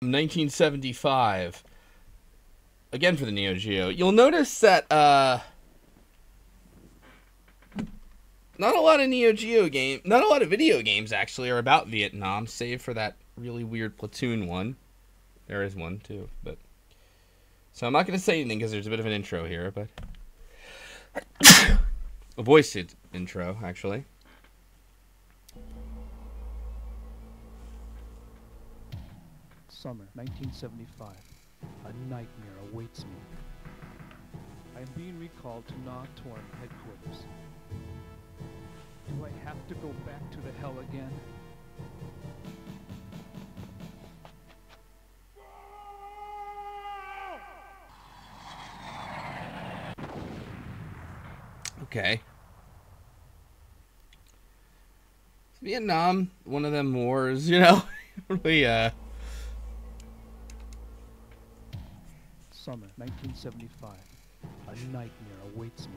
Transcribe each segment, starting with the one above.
1975. Again for the Neo Geo. You'll notice that not a lot of not a lot of video games actually are about Vietnam, save for that really weird Platoon one. There is one too, but so I'm not going to say anything because there's a bit of an intro here, but a voiced intro actually. Summer 1975. A nightmare awaits me. I am being recalled to Torn headquarters. Do I have to go back to the hell again? Okay. Vietnam, one of them wars, you know? Really, Summer 1975. A nightmare awaits me.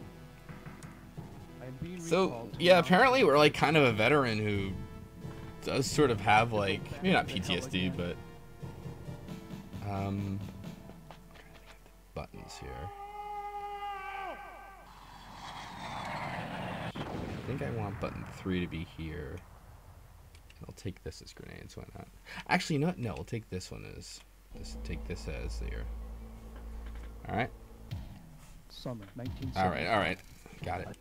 I am being so, yeah, apparently we're like kind of a veteran who does sort of have like, maybe not PTSD, but buttons here. I think I want button 3 to be here. I'll take this as grenades, why not? Actually, you know what? No, we'll take this one as, just take this as there. Alright. Summer 1975. Alright. Got it.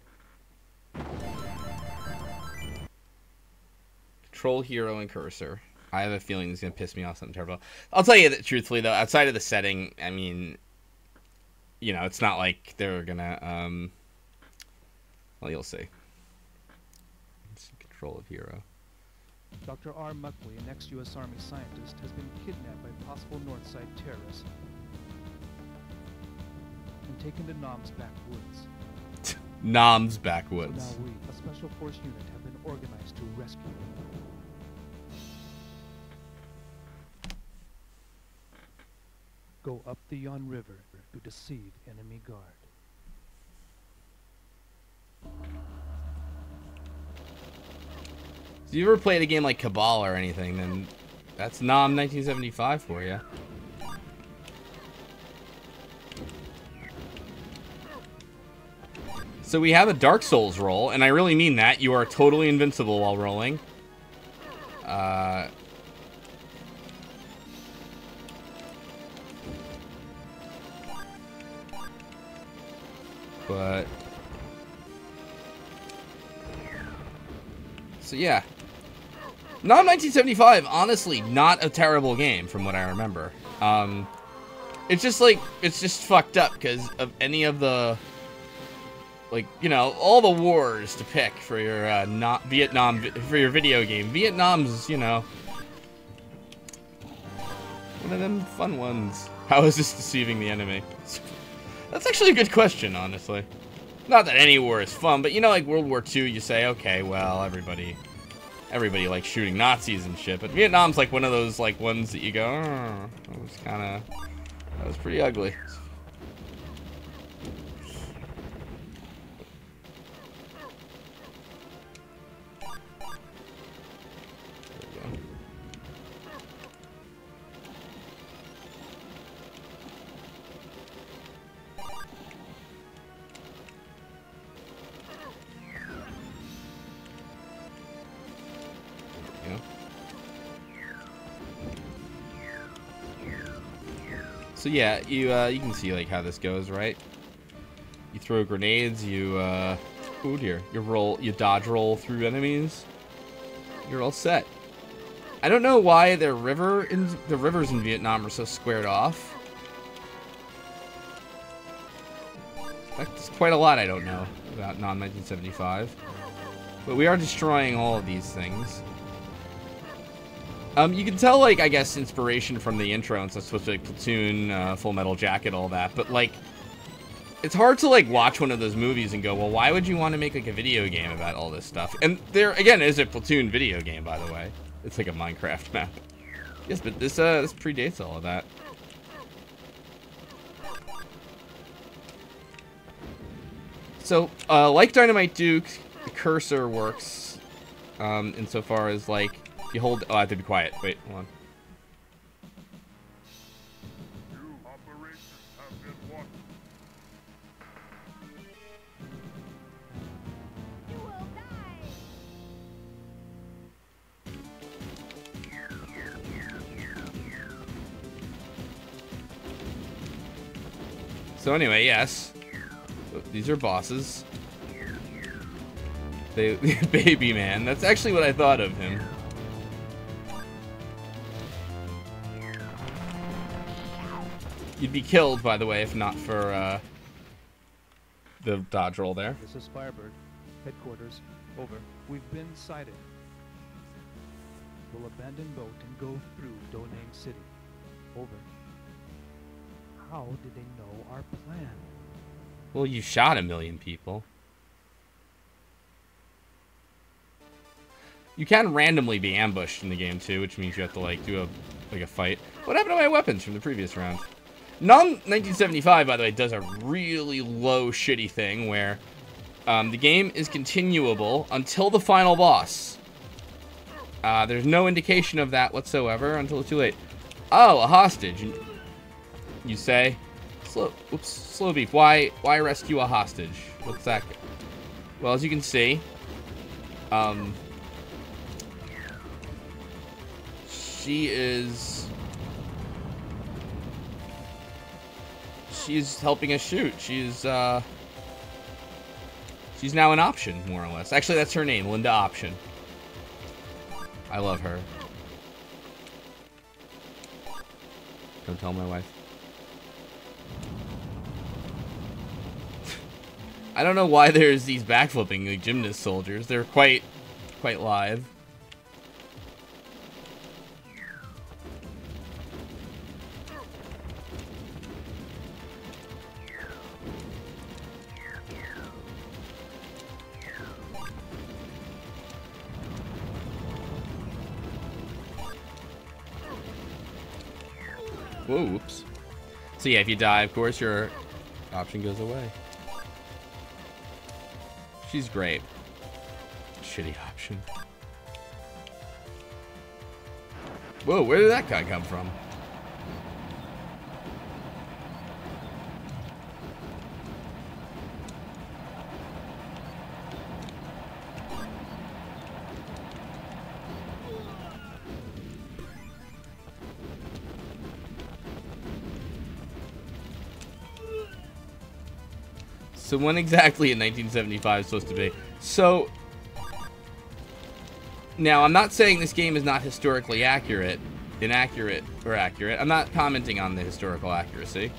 Control hero and cursor. I have a feeling it's going to piss me off something terrible. I'll tell you that truthfully, though, outside of the setting, I mean, you know, it's not like they're going to, well, you'll see. Control of hero. Dr. R. Muckley, an ex-U.S. Army scientist, has been kidnapped by possible Northside terrorists and taken to Nam's backwoods. Nam's backwoods. So now we, a special force unit, have been organized to rescue him. Go up the Yon River to deceive enemy guard. If you ever played a game like Cabal or anything, then that's Nam 1975 for you. So we have a Dark Souls roll, and I really mean that. You are totally invincible while rolling. But... so yeah. Nam 1975, honestly, not a terrible game from what I remember. It's just like, it's just fucked up because of any of the, like, you know, all the wars to pick for your not Vietnam, for your video game. Vietnam's, you know, one of them fun ones. How is this deceiving the enemy? That's actually a good question, honestly. Not that any war is fun, but you know, like World War II, you say, okay, well, everybody likes shooting Nazis and shit, but Vietnam's like one of those like ones that you go, oh, that was pretty ugly. So yeah, you can see like how this goes, right? You throw grenades, you oh dear, you dodge roll through enemies. You're all set. I don't know why the rivers in Vietnam are so squared off. That's quite a lot I don't know about Nam 1975. But we are destroying all of these things. You can tell, like, I guess, inspiration from the intro, and so it's supposed to be like Platoon, Full Metal Jacket, all that, but, like, it's hard to, like, watch one of those movies and go, well, why would you want to make, like, a video game about all this stuff? And there, again, is a Platoon video game, by the way. It's like a Minecraft map. Yes, but this predates all of that. So, like Dynamite Duke, the cursor works, insofar as, like, you hold... oh, I have to be quiet. Wait, hold on. So anyway, yes. These are bosses. Baby man. That's actually what I thought of him. You'd be killed, by the way, if not for the dodge roll there. This is Firebird. Headquarters. Over. We've been sighted. We'll abandon boat and go through Donang City. Over. How did they know our plan? Well, you shot 1,000,000 people. You can randomly be ambushed in the game too, which means you have to like do a fight. What happened to my weapons from the previous round? Nom 1975, by the way, does a really low shitty thing where the game is continuable until the final boss. There's no indication of that whatsoever until it's too late. Oh, a hostage. You say? Slowbeef. Why rescue a hostage? What's that? Well, as you can see, she's helping us shoot. She's now an option, more or less. Actually, that's her name, Linda Option. I love her. Don't tell my wife. I don't know why there's these backflipping like gymnast soldiers. They're quite live. Whoa, whoops. So yeah, if you die, of course, your option goes away. She's great. Shitty option. Whoa, where did that guy come from? So when exactly in 1975 is supposed to be? So, now I'm not saying this game is not historically accurate, inaccurate, or accurate. I'm not commenting on the historical accuracy.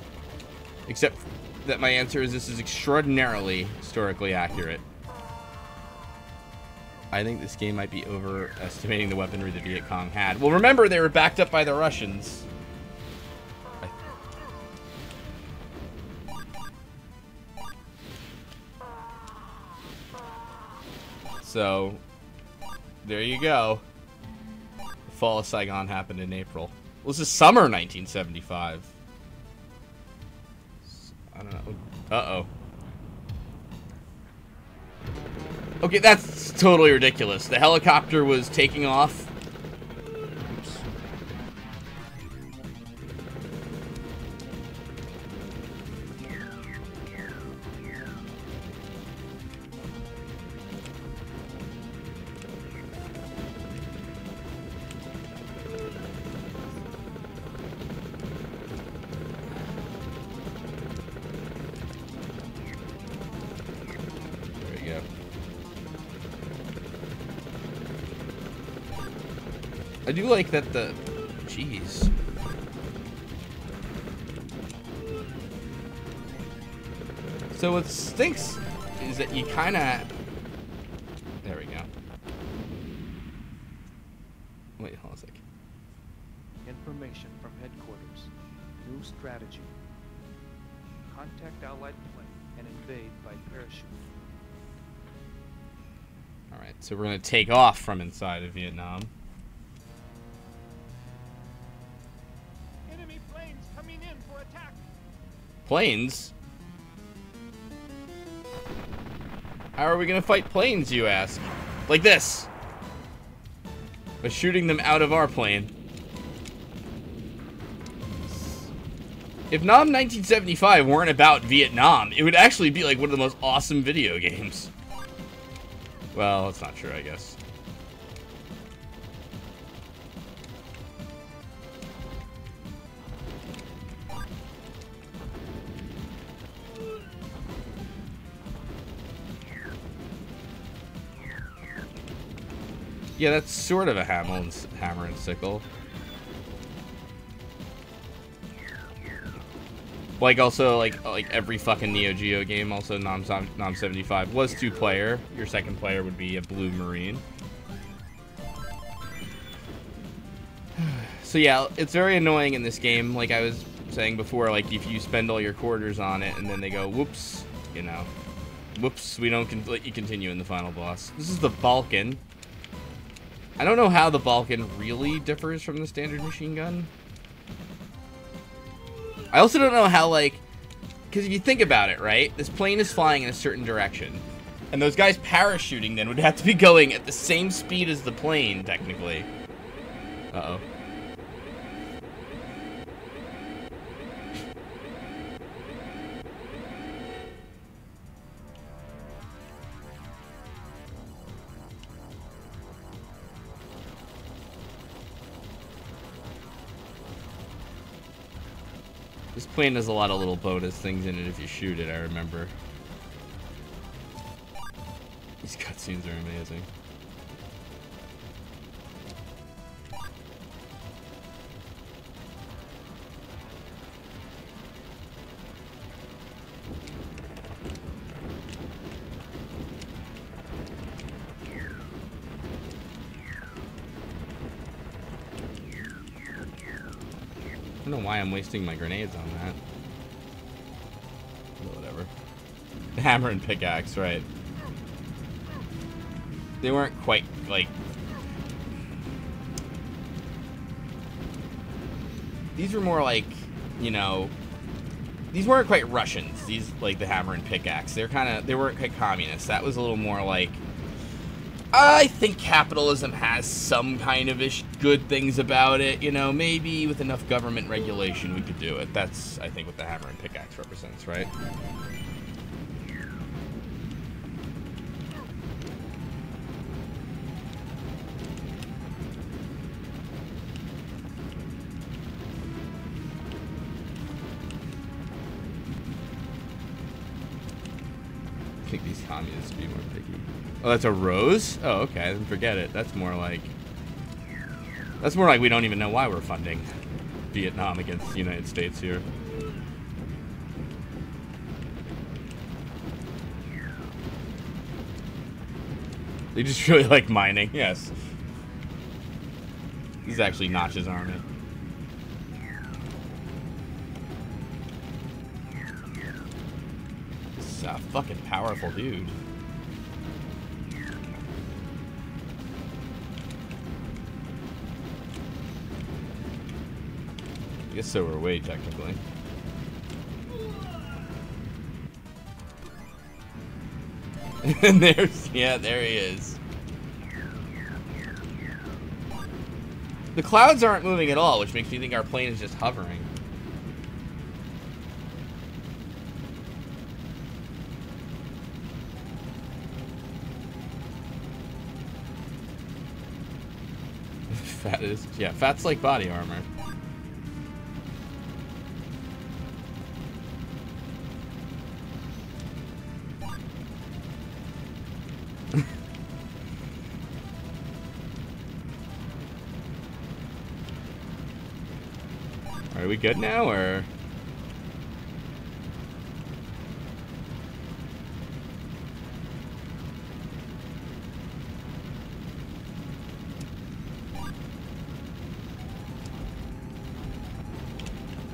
Except that my answer is this is extraordinarily historically accurate. I think this game might be overestimating the weaponry the Viet Cong had. Well, remember, they were backed up by the Russians. So, there you go. The fall of Saigon happened in April. Well, this is summer 1975. I don't know. Uh-oh. Okay, that's totally ridiculous. The helicopter was taking off. Oops. I do like that the... Jeez. So what stinks is that you kind of... There we go. Wait, hold on a sec. Information from headquarters. New strategy. Contact Allied plane and invade by parachute. Alright, so we're going to take off from inside of Vietnam. Enemy planes coming in for attack. Planes? How are we going to fight planes, you ask? Like this. By shooting them out of our plane. If Nam 1975 weren't about Vietnam, it would actually be like one of the most awesome video games. Well, that's not true, I guess. Yeah, that's sort of a hammer and sickle. Like also like every fucking Neo Geo game, also Nom 75 was 2-player. Your second player would be a blue marine. So yeah, it's very annoying in this game. Like I was saying before, like if you spend all your quarters on it and then they go, whoops, you know, whoops, we don't let you continue in the final boss. This is the Balkan. I don't know how the Balkan really differs from the standard machine gun. I also don't know how, like, because if you think about it, right, this plane is flying in a certain direction, and those guys parachuting then would have to be going at the same speed as the plane, technically. Uh-oh. This plane has a lot of little bonus things in it if you shoot it, I remember. These cutscenes are amazing. I don't know why I'm wasting my grenades on that. Whatever. The hammer and pickaxe, right. They weren't quite, like... These were more like, you know... These weren't quite Russians, these, like, the hammer and pickaxe. They're kind of... They weren't quite communist. That was a little more like... I think capitalism has some kind of good things about it, you know, maybe with enough government regulation we could do it. That's, I think, what the hammer and pickaxe represents, right? I think these communists would be more picky. Oh, that's a rose? Oh, okay, then forget it. That's more like we don't even know why we're funding Vietnam against the United States here. They just really like mining, yes. This is actually Notch's army. This is a fucking powerful dude. I guess so we're away, technically. And there's, yeah, there he is. The clouds aren't moving at all, which makes me think our plane is just hovering. Fat is, yeah, fat's like body armor. Are we good now, or?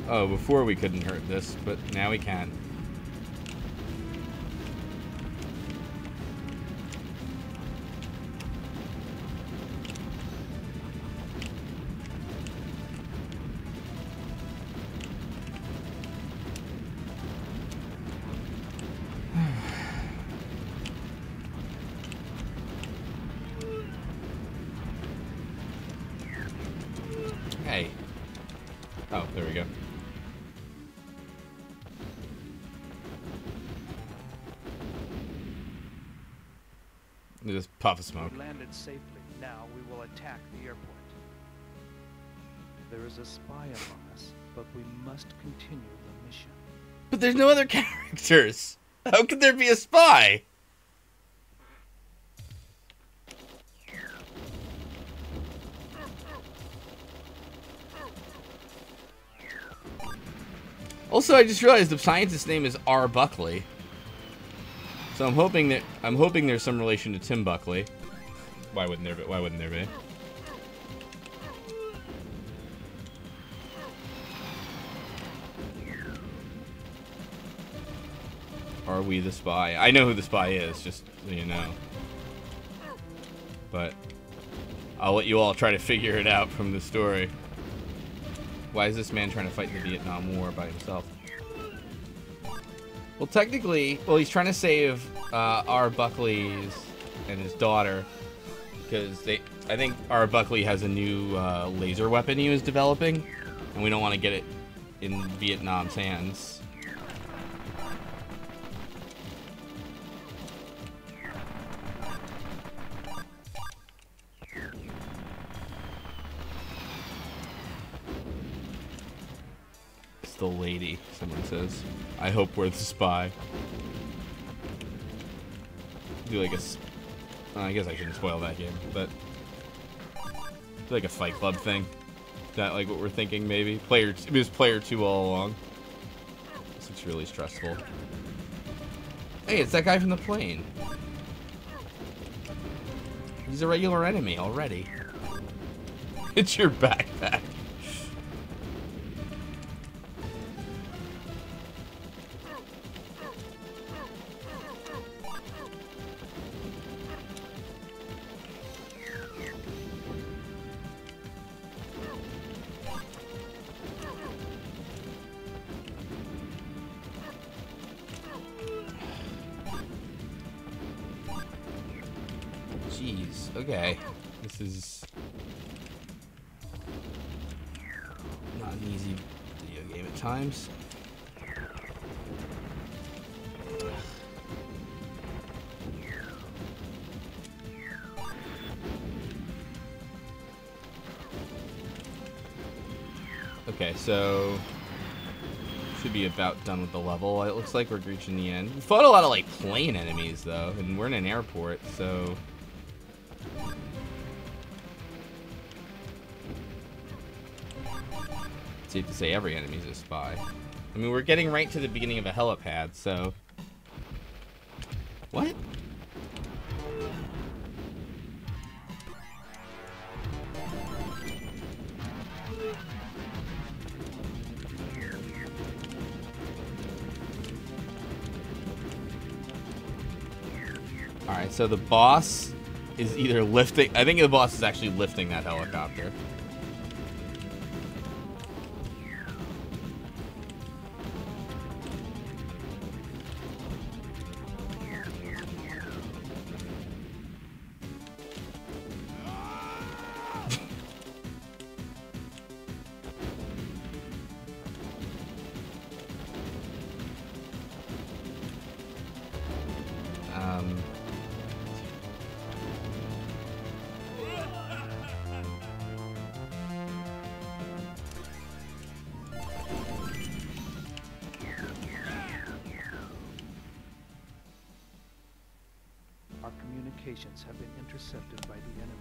Oh, before we couldn't hurt this, but now we can. Hey. Oh, there we go. Just puff of smoke. We landed safely. Now we will attack the airport. There is a spy among us, but we must continue the mission. But there's no other characters. How could there be a spy? Also, I just realized the scientist's name is R. Buckley. So I'm hoping there's some relation to Tim Buckley. Why wouldn't there be? Why wouldn't there be? Are we the spy? I know who the spy is, just so you know. But I'll let you all try to figure it out from the story. Why is this man trying to fight the Vietnam War by himself? Well, technically, he's trying to save R. Buckley's and his daughter, because I think R. Buckley has a new laser weapon he was developing, and we don't want to get it in Vietnam's hands. The lady, someone says. I hope we're the spy. Do like I guess I shouldn't spoil that game, but do like a Fight Club thing. Is that like what we're thinking? Maybe it was player 2 all along. This looks really stressful. Hey, it's that guy from the plane. He's a regular enemy already. It's your backpack. Jeez, okay. This is not an easy video game at times. Okay, so should be about done with the level. It looks like we're reaching the end. We fought a lot of like plane enemies though, and we're in an airport, so safe to say every enemy's a spy. I mean, we're getting right to the beginning of a helipad, so what? Alright, so the boss is either lifting... I think the boss is actually lifting that helicopter. Our communications have been intercepted by the enemy.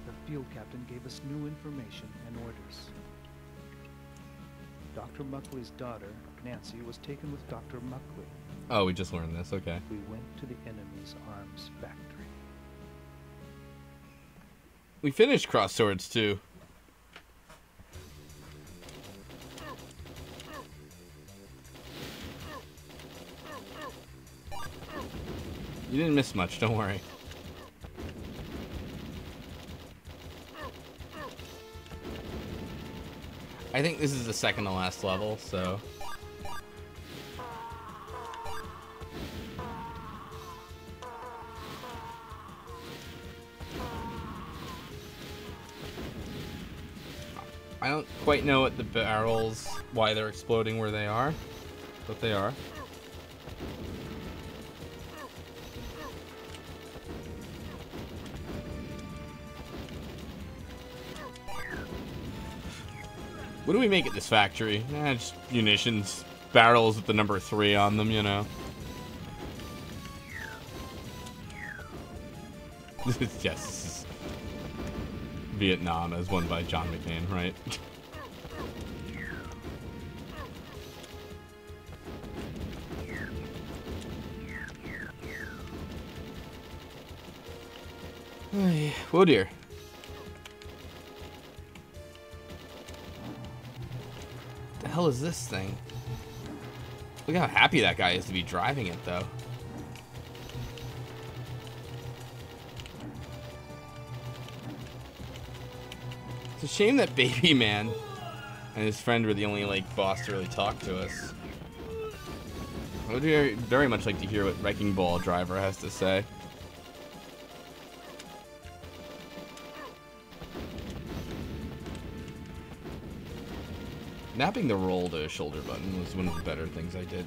The field captain gave us new information and orders. Dr. Muckley's daughter, Nancy, was taken with Dr. Muckley. Oh, we just learned this, okay. We went to the enemy's arms factory. We finished Cross Swords too. You didn't miss much, don't worry. I think this is the second to last level, so... I don't quite know what the barrels, why they're exploding where they are, but they are. What do we make at this factory? Just munitions, barrels with the number 3 on them, you know. Yes. Vietnam as won by John McCain, right? Oh dear. What the hell is this thing? Look how happy that guy is to be driving it, though. It's a shame that Baby Man and his friend were the only, like, boss to really talk to us. I would very much like to hear what Wrecking Ball Driver has to say. Napping the roll to shoulder button was one of the better things I did.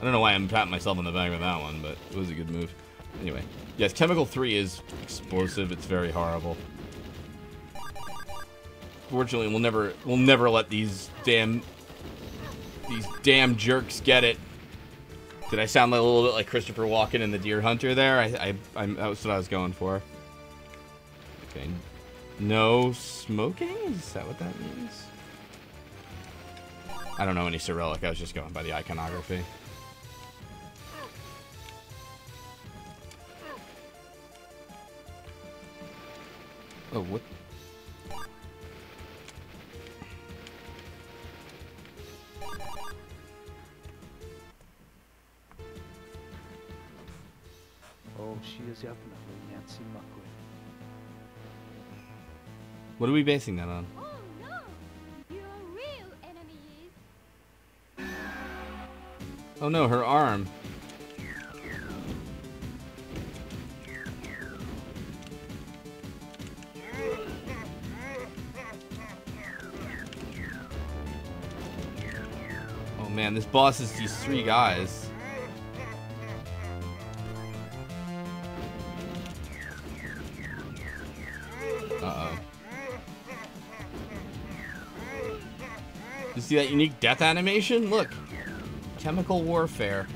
I don't know why I'm patting myself on the back with that one, but it was a good move. Anyway, yes, Chemical 3 is explosive. It's very horrible. Fortunately, we'll never let these damn jerks get it. Did I sound a little bit like Christopher Walken in The Deer Hunter there? That was what I was going for. Okay. No smoking? Is that what that means? I don't know any Cyrillic. I was just going by the iconography. Oh, what? Oh, she is definitely Nancy Muckley. What are we basing that on? Oh no! Your real enemy is... Oh no, her arm. Oh man, this boss is these three guys. Uh-oh. You see that unique death animation? Look. Chemical warfare.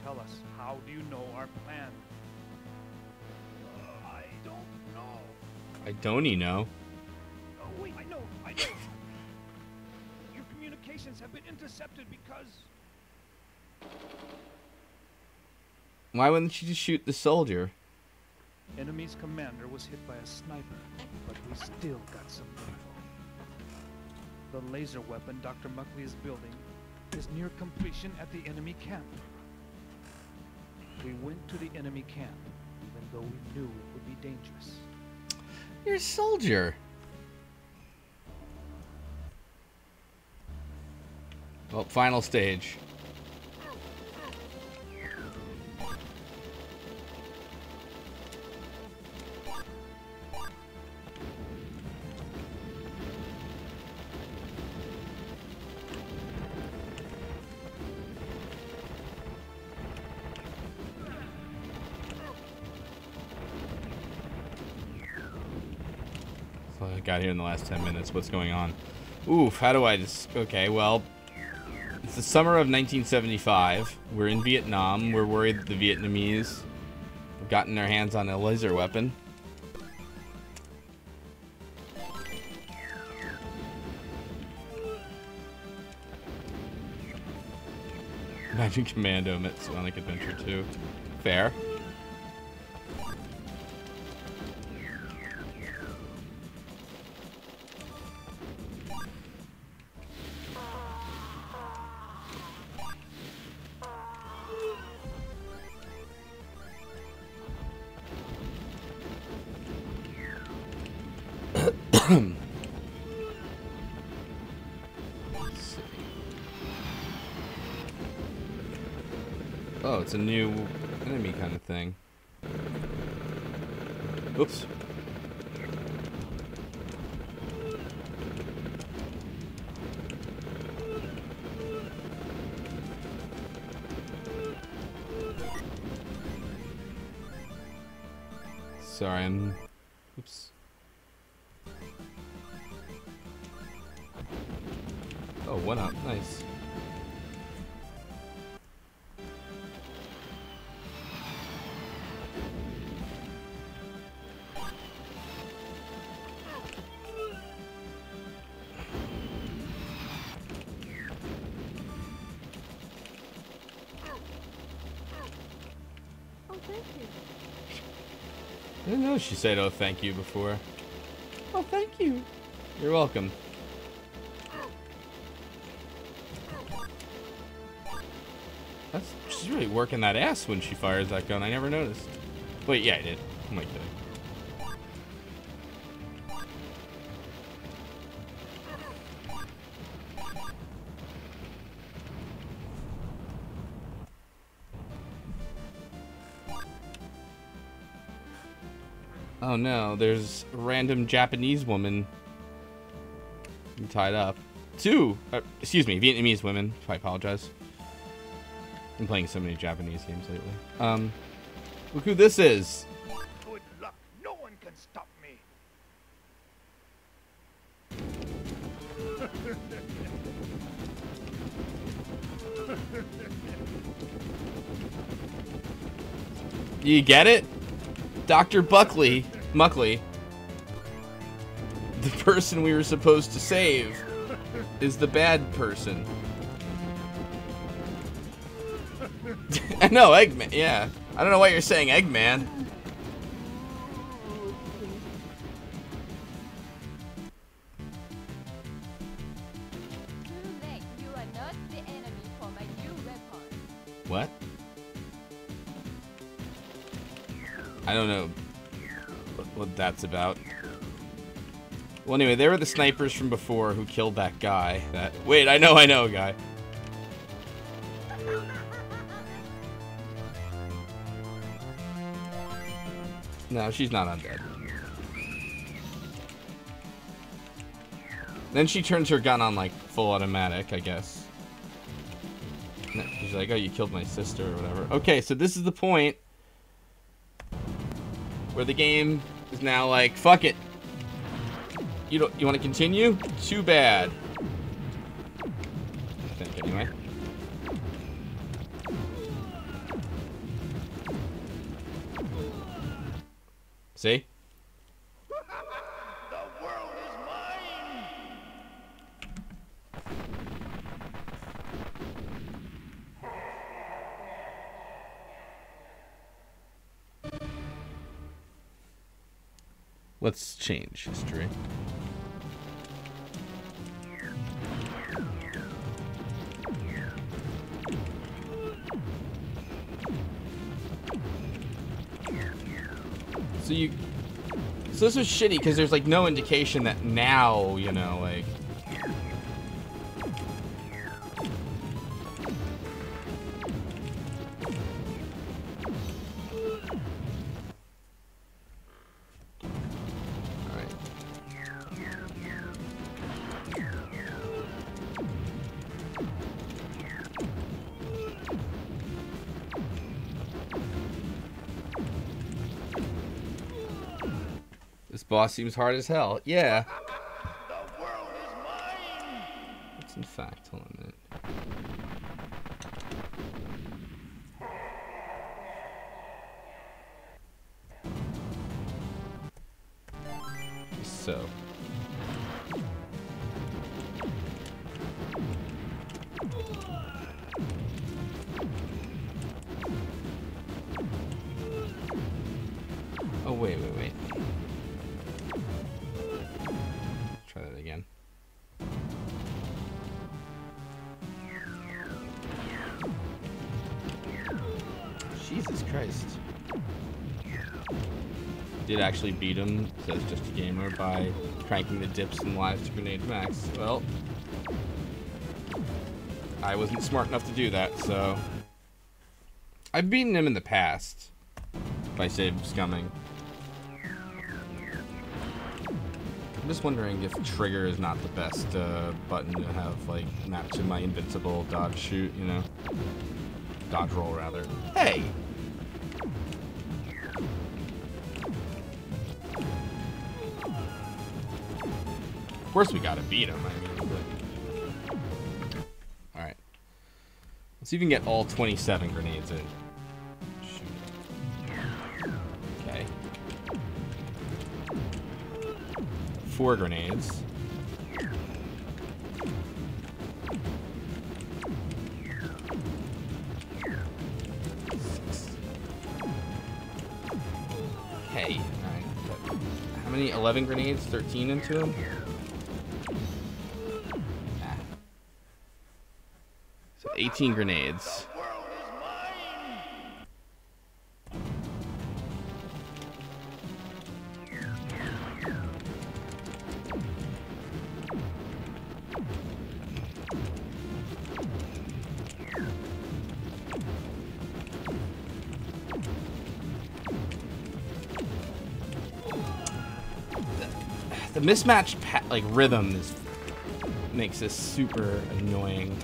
Tell us, how do you know our plan? I don't know. I don't know. Oh wait, I know. Your communications have been intercepted because... Why wouldn't you just shoot the soldier? Enemy's commander was hit by a sniper, but we still got some info. The laser weapon Dr. Muckley is building is near completion at the enemy camp. We went to the enemy camp, even though we knew it would be dangerous. You're a soldier. Well, final stage. So I got here in the last 10 minutes. What's going on? Oof, how do I just... Okay, well... It's the summer of 1975. We're in Vietnam. We're worried that the Vietnamese have gotten their hands on a laser weapon. Imagine Commando met Sonic Adventure 2. Fair. Let's see. Oh, it's a new enemy kind of thing. Oops. Sorry, I'm... Oops. Oh, 1-up. Nice. didn't know she said, "Oh, thank you" before. Oh, thank you. You're welcome. She's really working that ass when she fires that gun. I never noticed. Wait, yeah, I did. Who am I kidding? Oh no, there's a random Japanese woman tied up. Excuse me, Vietnamese women. I apologize. I'm playing so many Japanese games lately. Look who this is. Good luck. No one can stop me. You get it? Dr. Muckley. The person we were supposed to save is the bad person. I know, Eggman, yeah. I don't know why you're saying Eggman. Too late. You are not the enemy for my new weapon. What? I don't know what that's about. Well, anyway, they were the snipers from before who killed that guy. Wait, I know, guy. No, she's not undead. Then she turns her gun on, like, full automatic, I guess. No, she's like, oh, you killed my sister or whatever. Okay, so this is the point where the game is now like, fuck it. You want to continue? Too bad. I think, anyway. See? The world is mine. Let's change history. So this was shitty because there's like no indication that now, you know, like. Alright. This boss seems hard as hell. Yeah. The world is mine. It's in fact, hold on a minute. So. Oh, wait. Try that again. Jesus Christ. Did actually beat him, says Just a Gamer, by cranking the dips and lives to grenade max. Well, I wasn't smart enough to do that, so. I've beaten him in the past by save scumming. I'm just wondering if trigger is not the best button to have, like, mapped to my invincible dodge shoot, you know? Dodge roll, rather. Hey! Of course we gotta beat him, I mean, but. Alright. Let's see if we can get all 27 grenades in. Shoot. Okay. 4 grenades. Okay, How many? 11 grenades? 13 into him? Ah. So 18 grenades. The world is mine. The mismatched like rhythm makes this super annoying.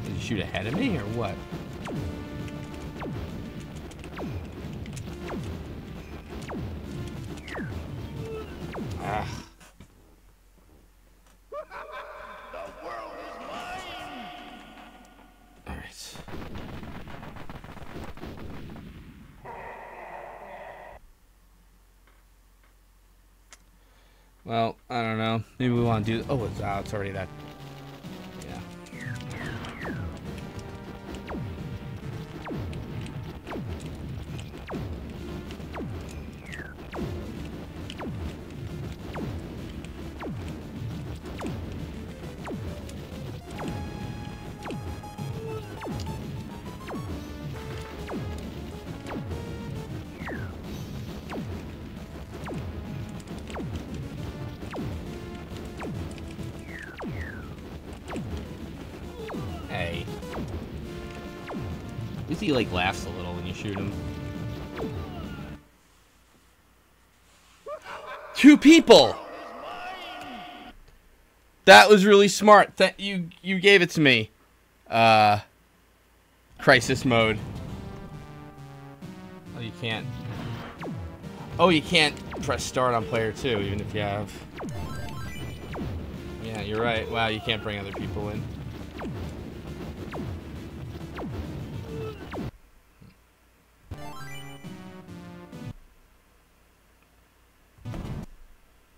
Did you shoot ahead of me or what? Ah. The world is mine. All right. Well, I don't know. Maybe we want to do. Oh, it's already that. Yeah. Hey. At least he like laughs a little when you shoot him. 2 people. That was really smart. That you gave it to me. Crisis mode. Oh, you can't. Oh, you can't press start on player 2 even if you have. Yeah, you're right. Wow, you can't bring other people in.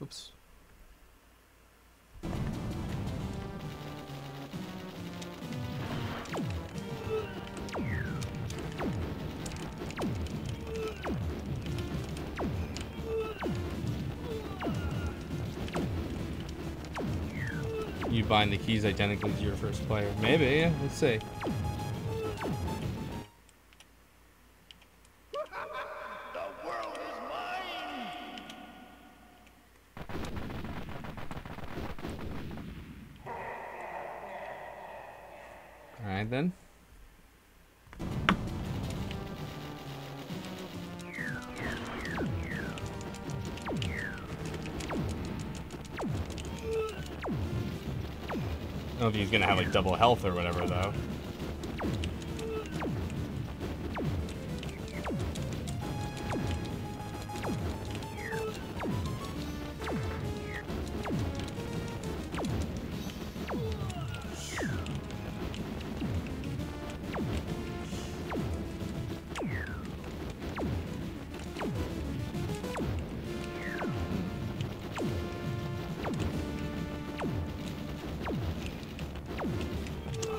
Oops. You bind the keys identically to your first player. Maybe, yeah. Let's see. The world is mine. Alright then. I don't know if he's gonna have like double health or whatever though.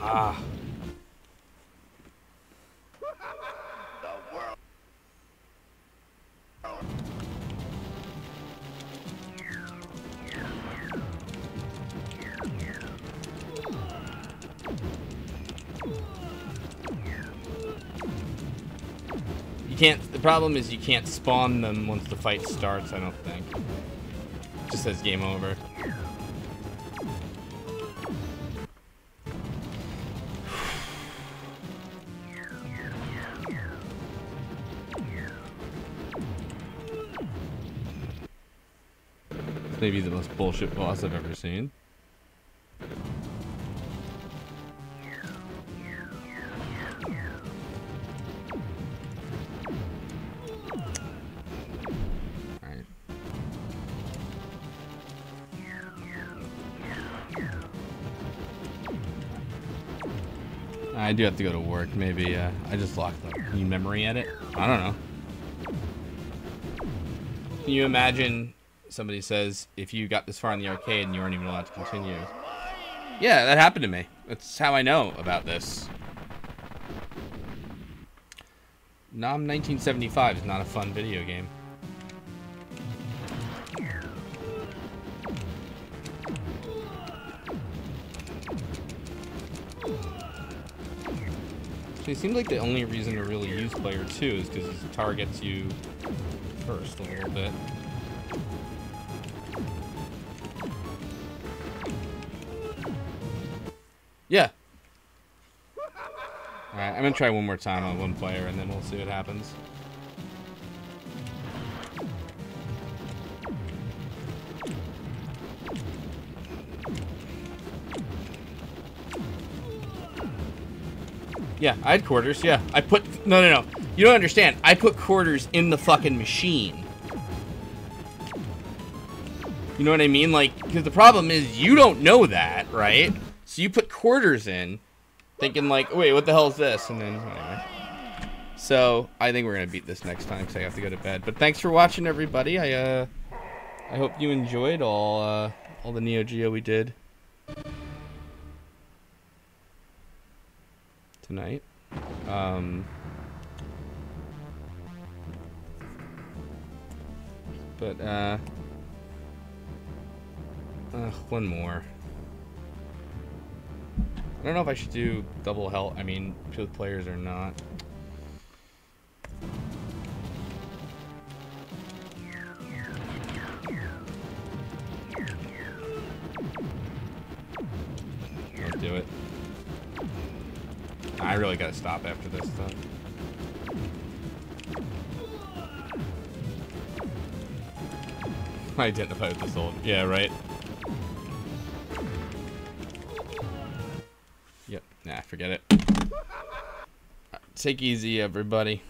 Ah. The world. You can't. The problem is you can't spawn them once the fight starts. I don't think. It just says game over. It's maybe the most bullshit boss I've ever seen. I do have to go to work. Maybe I just locked up. Can you memory edit? I don't know. Can you imagine somebody says, if you got this far in the arcade and you weren't even allowed to continue? Yeah, that happened to me. That's how I know about this. Nom 1975 is not a fun video game. So it seems like the only reason to really use player 2 is because he targets you first a little bit. Yeah. Alright, I'm gonna try one more time on one player and then we'll see what happens. Yeah, I had quarters, yeah. I put... No. You don't understand. I put quarters in the fucking machine. You know what I mean? Like, because the problem is you don't know that, right? So you put quarters in, thinking like, wait, what the hell is this? And then, anyway. So, I think we're going to beat this next time because I have to go to bed. But thanks for watching, everybody. I hope you enjoyed all the Neo Geo we did tonight. One more. I don't know if I should do double health. I mean, both players or not. I'll do it. I really gotta stop after this stuff. I identify with this old. Yeah, right. Yep. Nah, forget it. Take easy, everybody.